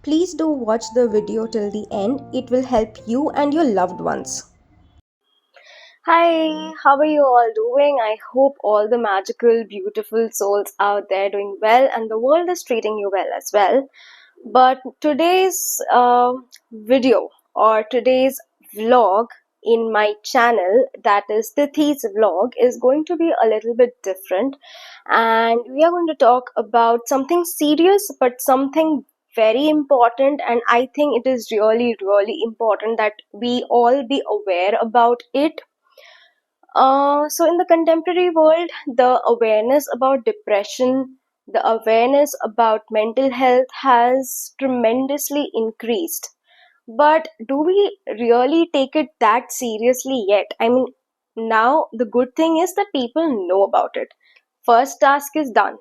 Please do watch the video till the end. It will help you and your loved ones. Hi, how are you all doing? I hope all the magical, beautiful souls out there doing well and the world is treating you well as well. But today's video or today's vlog in my channel, that is Tithi's vlog, is going to be a little bit different, and we are going to talk about something serious but something very important. And I think it is really, really important that we all be aware about it. So in the contemporary world, the awareness about depression, the awareness about mental health has tremendously increased. But do we really take it that seriously yet? I mean, now the good thing is that people know about it. First task is done.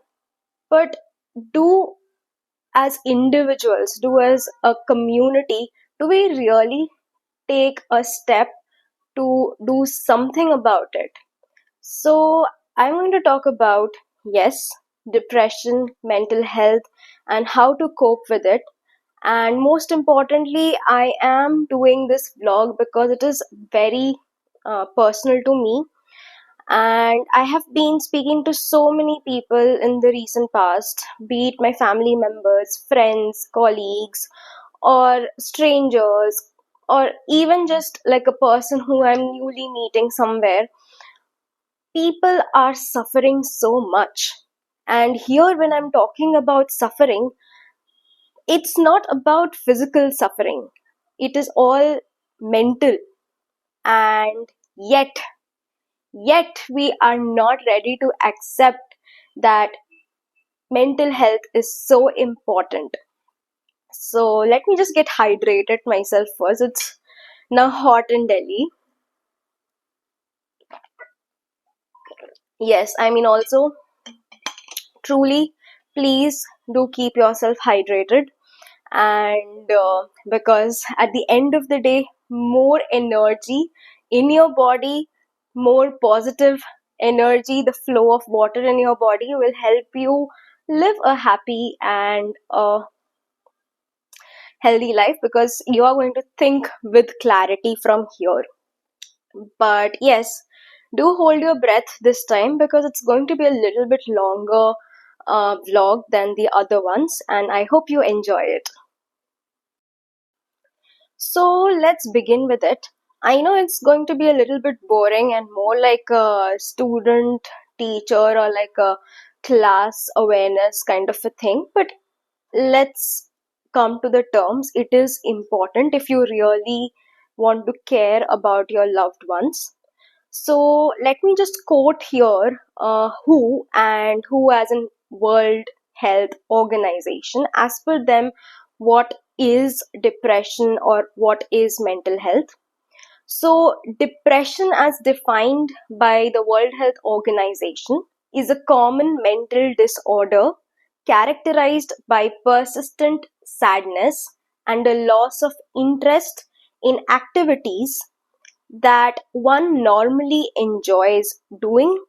But do as individuals, do as a community, do we really take a step to do something about it? So, I'm going to talk about, yes, depression, mental health, and how to cope with it. And most importantly, I am doing this vlog because it is very personal to me. And I have been speaking to so many people in the recent past, be it my family members, friends, colleagues, or strangers, or even just like a person who I'm newly meeting somewhere. People are suffering so much. And here, when I'm talking about suffering, it's not about physical suffering, it is all mental. And yet, we are not ready to accept that mental health is so important. So, let me just get hydrated myself first. It's now hot in Delhi. Yes, I mean, also, truly, please do keep yourself hydrated. And because at the end of the day, more energy in your body, more positive energy, the flow of water in your body will help you live a happy and healthy life, because you are going to think with clarity from here. But yes, do hold your breath this time, because it's going to be a little bit longer vlog than the other ones, and I hope you enjoy it. So let's begin with it. I know it's going to be a little bit boring and more like a student teacher or like a class awareness kind of a thing, but let's come to the terms. It is important if you really want to care about your loved ones. So let me just quote here who as in World Health Organization. As per them, what is depression or what is mental health? So depression, as defined by the World Health Organization, is a common mental disorder characterized by persistent sadness and a loss of interest in activities that one normally enjoys doing,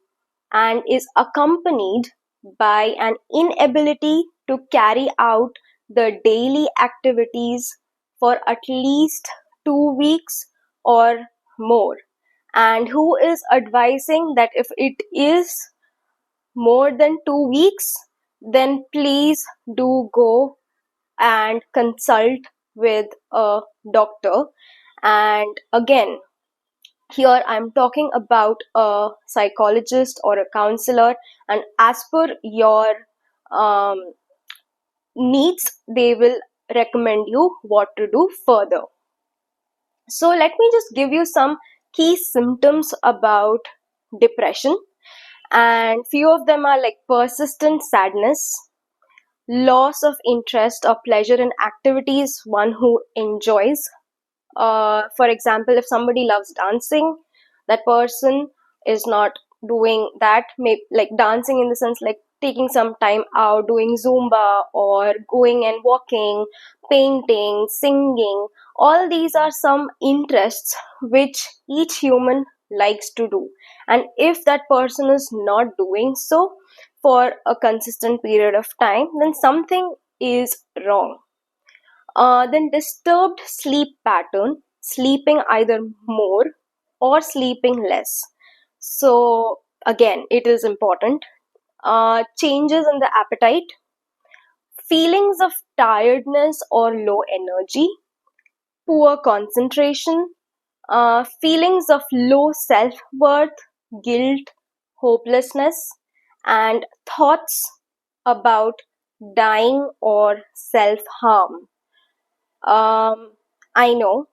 and is accompanied by an inability to carry out the daily activities for at least 2 weeks or more. And who is advising that if it is more than 2 weeks, then please do go and consult with a doctor. And again, here I'm talking about a psychologist or a counselor, and as per your um, needs, they will recommend you what to do further. So let me just give you some key symptoms about depression, and few of them are like persistent sadness, loss of interest or pleasure in activities one who enjoys. For example, if somebody loves dancing, that person is not doing that. Maybe like dancing in the sense like taking some time out, doing Zumba or going and walking, painting, singing. All these are some interests which each human likes to do. And if that person is not doing so for a consistent period of time, then something is wrong. Then disturbed sleep pattern, sleeping either more or sleeping less. So again, it is important. Changes in the appetite, feelings of tiredness or low energy, poor concentration, feelings of low self worth, guilt, hopelessness, and thoughts about dying or self harm. I know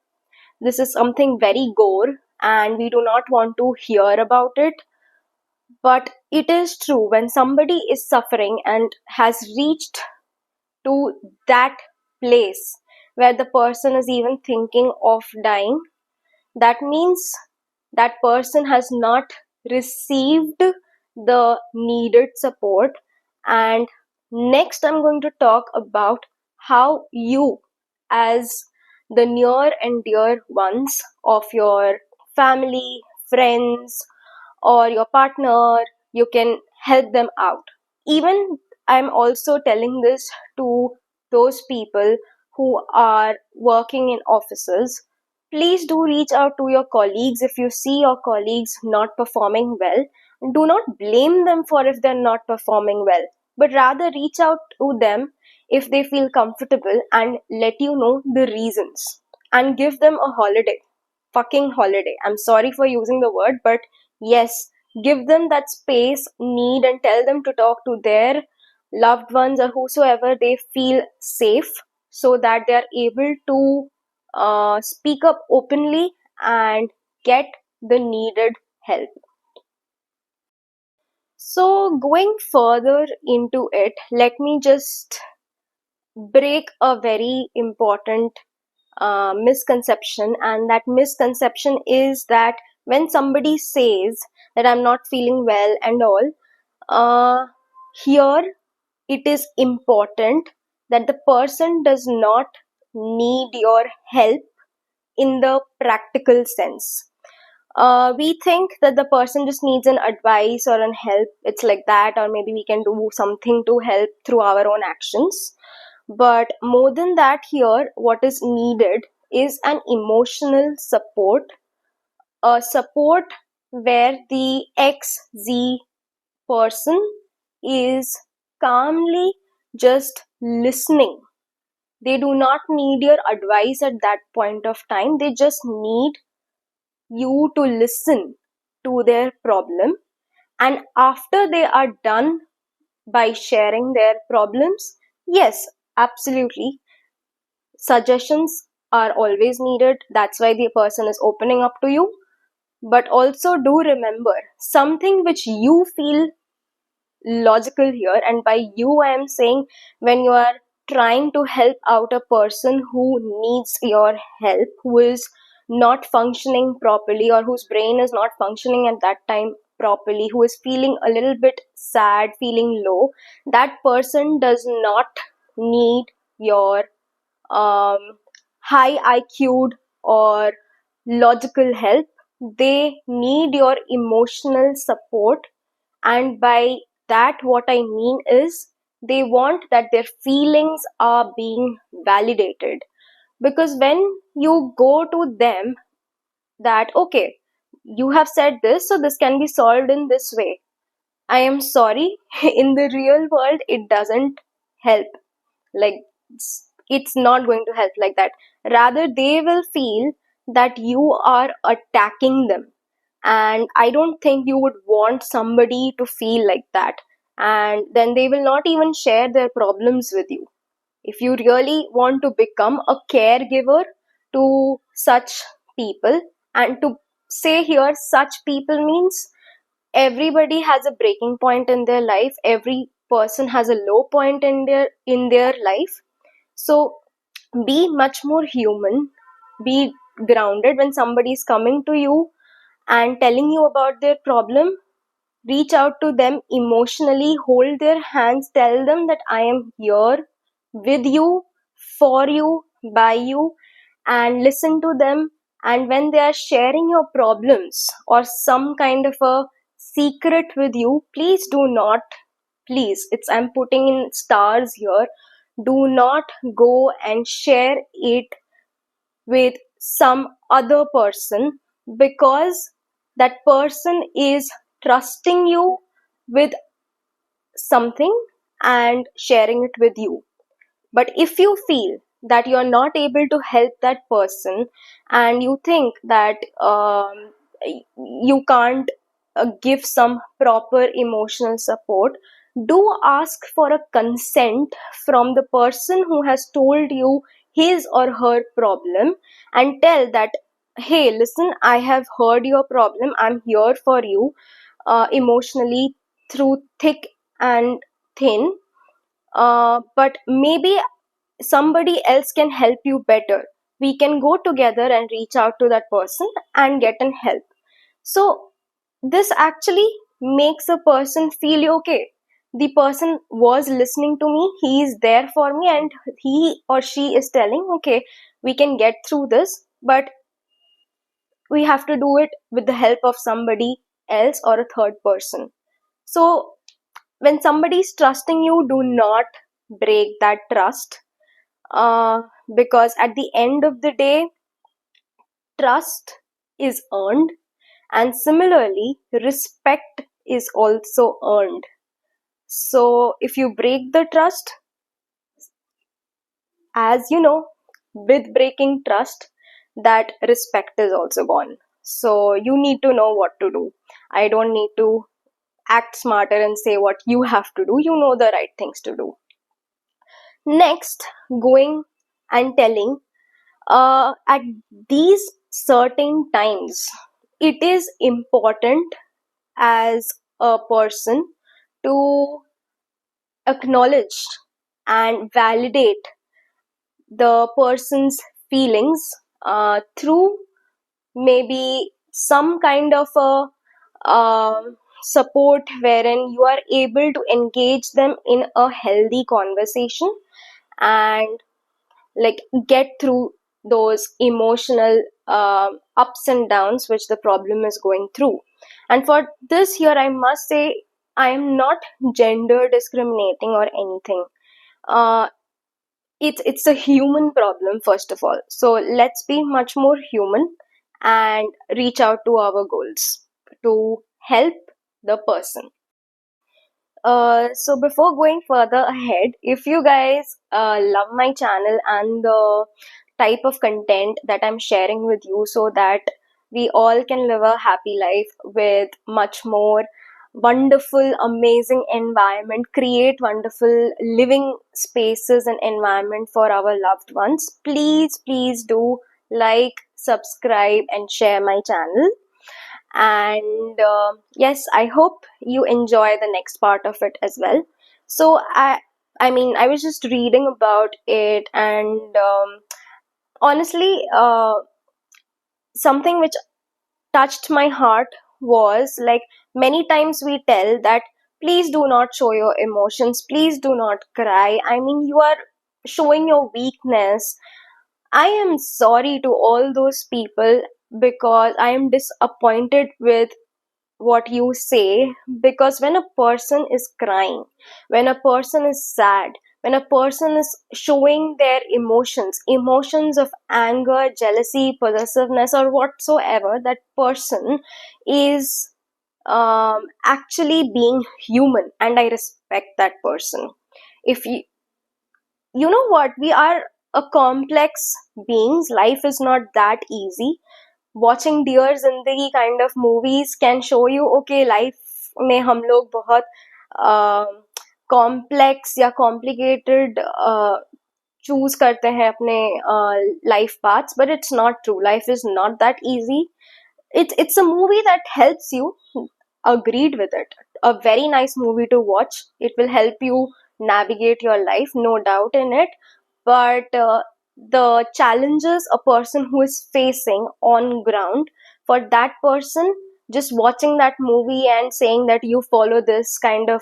this is something very gore and we do not want to hear about it, but it is true. When somebody is suffering and has reached to that place where the person is even thinking of dying, that means that person has not received the needed support. And next, I'm going to talk about how you, as the near and dear ones of your family, friends, or your partner, you can help them out. Even I'm also telling this to those people who are working in offices. Please do reach out to your colleagues if you see your colleagues not performing well. Do not blame them for if they're not performing well, but rather reach out to them if they feel comfortable and let you know the reasons and give them a holiday. Fucking holiday. I'm sorry for using the word, but yes, give them that space, need, and tell them to talk to their loved ones or whosoever they feel safe so that they are able to speak up openly and get the needed help. So, going further into it, let me just break a very important misconception, and that misconception is that when somebody says that I'm not feeling well and all, uh, here it is important that the person does not need your help in the practical sense. We think that the person just needs an advice or an help. It's like that, or maybe we can do something to help through our own actions. But more than that, here, what is needed is an emotional support, a support where the XZ person is calmly just listening. They do not need your advice at that point of time. They just need you to listen to their problem. And after they are done by sharing their problems, yes, absolutely, suggestions are always needed. That's why the person is opening up to you. But also do remember something which you feel logical here, and by you I am saying when you are trying to help out a person who needs your help, who is not functioning properly or whose brain is not functioning at that time properly, who is feeling a little bit sad, feeling low, that person does not need your um, high IQ'd or logical help. They need your emotional support, and by that, what I mean is they want that their feelings are being validated. Because when you go to them, that okay, you have said this, so this can be solved in this way. I am sorry, in the real world, it doesn't help. Like, it's not going to help like that. Rather, they will feel that you are attacking them, and I don't think you would want somebody to feel like that. And then they will not even share their problems with you. If you really want to become a caregiver to such people, and to say here such people means everybody has a breaking point in their life, every person has a low point in their life. So be much more human, be grounded. When somebody is coming to you and telling you about their problem, reach out to them emotionally, hold their hands, tell them that I am here with you, for you, by you, and listen to them. And when they are sharing your problems or some kind of a secret with you, please do not, please, it's I'm putting in stars here, do not go and share it with some other person, because that person is trusting you with something and sharing it with you. But if you feel that you're not able to help that person, and you think that you can't give some proper emotional support, do ask for a consent from the person who has told you his or her problem, and tell that, hey, listen, I have heard your problem, I'm here for you emotionally through thick and thin, but maybe somebody else can help you better. We can go together and reach out to that person and get an help. So this actually makes a person feel okay. The person was listening to me, he is there for me, and he or she is telling, okay, we can get through this, but we have to do it with the help of somebody else or a third person. So when somebody is trusting you, do not break that trust, uh, because at the end of the day, trust is earned, and similarly, respect is also earned. So, if you break the trust, as you know, with breaking trust, that respect is also gone. So, you need to know what to do. I don't need to act smarter and say what you have to do. You know the right things to do. Next, going and telling at these certain times, it is important as a person to acknowledge and validate the person's feelings through maybe some kind of a support wherein you are able to engage them in a healthy conversation and like get through those emotional ups and downs which the problem is going through. And for this here, I must say, I am not gender discriminating or anything. uh, it's a human problem, first of all, so let's be much more human and reach out to our goals to help the person. So before going further ahead, if you guys love my channel and the type of content that I'm sharing with you, so that we all can live a happy life with much more wonderful, amazing environment, create wonderful living spaces and environment for our loved ones, please do like, subscribe, and share my channel. And yes, I hope you enjoy the next part of it as well. So I mean, I was just reading about it, and honestly, something which touched my heart was like, many times we tell that please do not show your emotions, please do not cry, I mean, you are showing your weakness. I am sorry to all those people, because I am disappointed with what you say, because when a person is crying, when a person is sad, when a person is showing their emotions of anger, jealousy, possessiveness, or whatsoever, that person is actually being human, and I respect that person. If you know what, we are a complex beings, life is not that easy. Watching Dear Zindagi kind of movies can show you, okay, life में हम लोग बहुत complex या complicated choose करते हैं अपने life paths, but it's not true. Life is not that easy. It's a movie that helps you. Agreed with it. A very nice movie to watch. It will help you navigate your life, no doubt in it. But the challenges a person who is facing on ground, for that person, just watching that movie and saying that you follow this kind of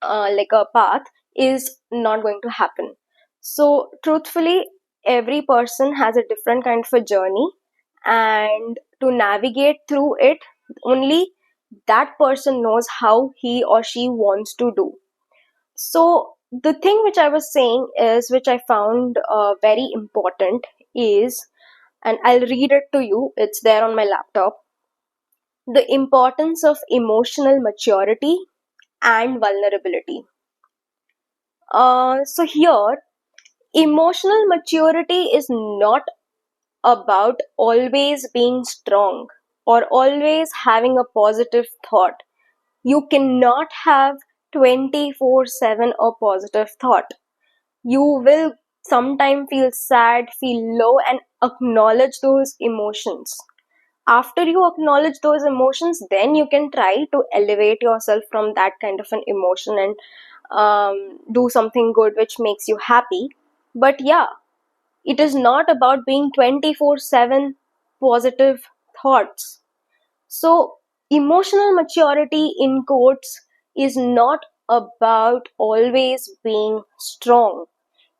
like a path, is not going to happen. So truthfully, every person has a different kind of a journey, and to navigate through it, only that person knows how he or she wants to do. So The thing which I was saying is, which I found very important is, and I'll read it to you, it's there on my laptop, the importance of emotional maturity and vulnerability. So here, emotional maturity is not about always being strong or always having a positive thought. You cannot have 24/7 a positive thought. You will sometime feel sad, feel low, and acknowledge those emotions. After you acknowledge those emotions, then you can try to elevate yourself from that kind of an emotion and do something good which makes you happy. But yeah, it is not about being 24/7 positive thoughts. So, emotional maturity in quotes is not about always being strong.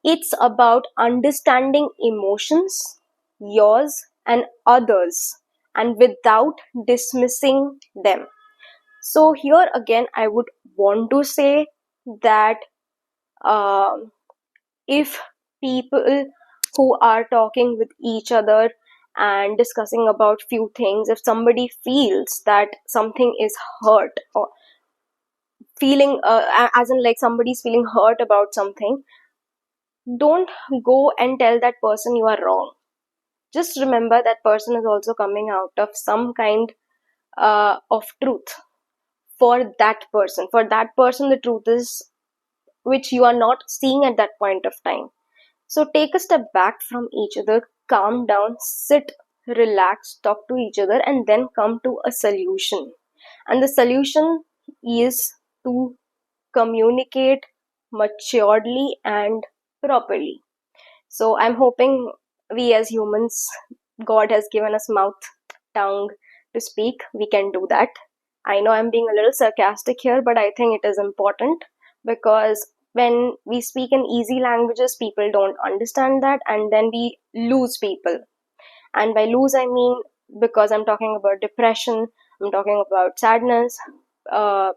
It's about understanding emotions, yours and others, and without dismissing them. So, here again, I would want to say that um if people who are talking with each other and discussing about few things, if somebody feels that something is hurt or feeling as in like somebody's feeling hurt about something, don't go and tell that person you are wrong. Just remember that person is also coming out of some kind of truth. For that person the truth is which you are not seeing at that point of time. So take a step back from each other, calm down, sit, relax, talk to each other, and then come to a solution. And the solution is to communicate maturely and properly. So I'm hoping we as humans, God has given us mouth, tongue to speak. We can do that. I know I'm being a little sarcastic here, but I think it is important because when we speak in easy languages, people don't understand that, and then we lose people. And by lose, I mean because I'm talking about depression, I'm talking about sadness. Uh,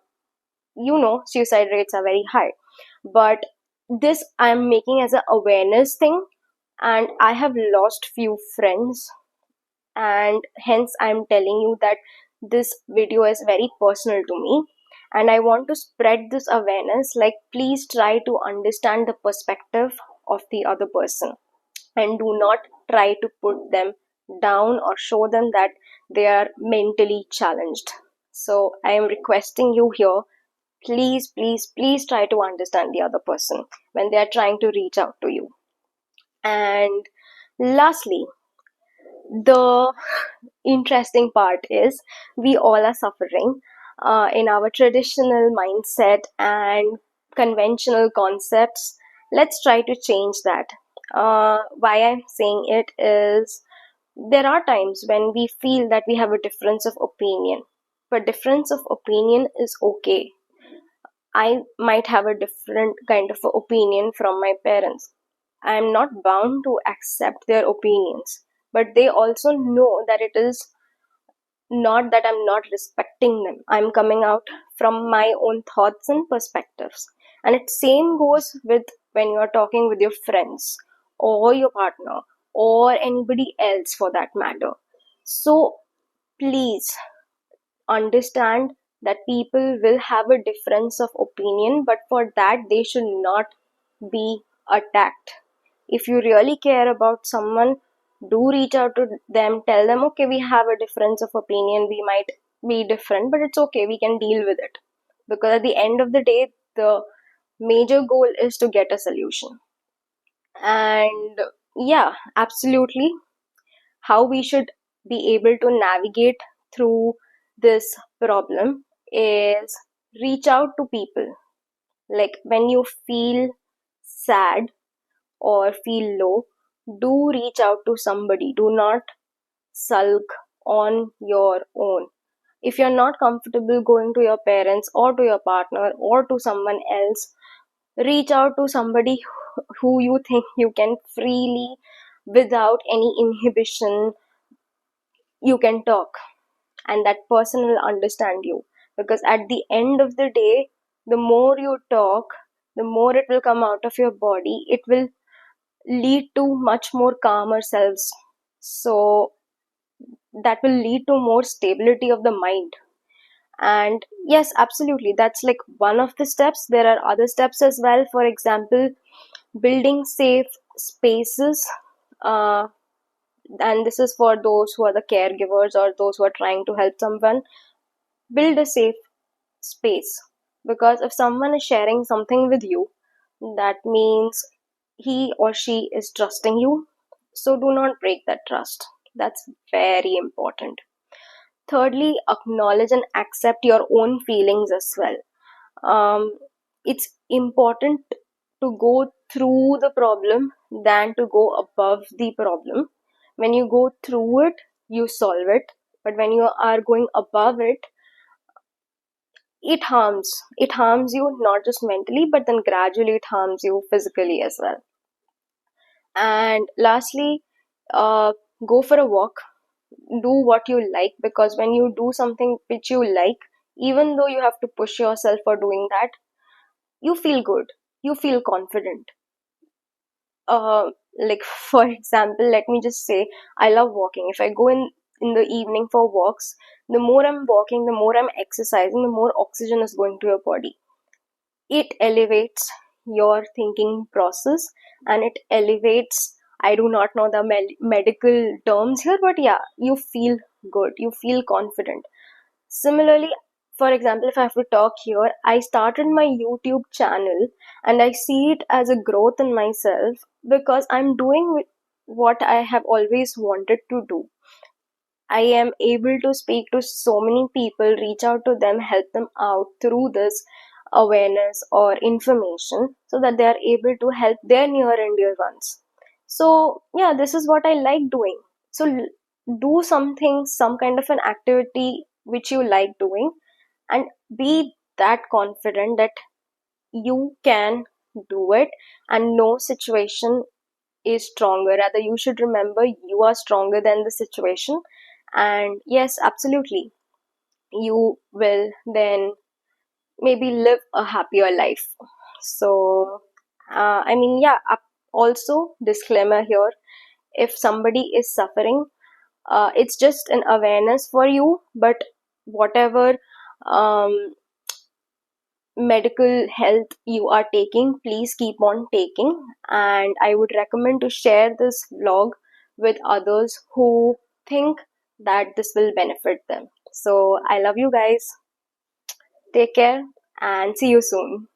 suicide rates are very high. But this I'm making as an awareness thing, and I have lost few friends, and hence I'm telling you that this video is very personal to me, and I want to spread this awareness. Like, please try to understand the perspective of the other person and do not try to put them down or show them that they are mentally challenged. So I am requesting you here, please, please, please try to understand the other person when they are trying to reach out to you. And lastly, the interesting part is we all are suffering in our traditional mindset and conventional concepts. Let's try to change that. Why I'm saying it is, there are times when we feel that we have a difference of opinion, but difference of opinion is okay. I might have a different kind of opinion from my parents. I am not bound to accept their opinions, but they also know that it is not that I'm not respecting them. I'm coming out from my own thoughts and perspectives. And it same goes with when you are talking with your friends or your partner or anybody else for that matter. So please understand that people will have a difference of opinion, but for that they should not be attacked. If you really care about someone, do reach out to them, tell them, okay, we have a difference of opinion, we might be different, but it's okay, we can deal with it. Because at the end of the day, the major goal is to get a solution. And yeah, absolutely, how we should be able to navigate through this problem is reach out to people. Like, when you feel sad or feel low, do reach out to somebody. Do not sulk on your own. If you're not comfortable going to your parents or to your partner or to someone else, reach out to somebody who you think you can freely, without any inhibition, you can talk, and that person will understand you. Because at the end of the day, the more you talk, the more it will come out of your body, it will lead to much more calmer selves. So that will lead to more stability of the mind. And yes, absolutely, that's like one of the steps. There are other steps as well. For example, building safe spaces. uh, and this is for those who are the caregivers or those who are trying to help someone. Build a safe space, because if someone is sharing something with you, that means he or she is trusting you. So do not break that trust. That's very important. Thirdly, acknowledge and accept your own feelings as well. It's important to go through the problem than to go above the problem. When you go through it, you solve it. But when you are going above it, it harms you, not just mentally, but then gradually it harms you physically as well. And lastly, uh, go for a walk. Do what you like, because when you do something which you like, even though you have to push yourself for doing that, you feel good, you feel confident. Like for example, let me just say, I love walking. If I go in the evening for walks, the more I'm walking, the more I'm exercising, the more oxygen is going to your body. It elevates your thinking process, and it elevates, I do not know the medical terms here, but yeah, you feel good, you feel confident. Similarly, for example, if I have to talk here, I started my YouTube channel and I see it as a growth in myself, because I'm doing what I have always wanted to do. I am able to speak to so many people, reach out to them, help them out through this awareness or information, so that they are able to help their near and dear ones. So, yeah, this is what I like doing. So, do something, some kind of an activity which you like doing, and be that confident that you can do it, and no situation is stronger. Rather, you should remember you are stronger than the situation. And yes, absolutely, you will then maybe live a happier life. So, I mean, yeah, also, disclaimer here, if somebody is suffering, it's just an awareness for you, but whatever um, medical health you are taking, please keep on taking. And I would recommend to share this vlog with others who think that this will benefit them. So I love you guys. Take care and see you soon.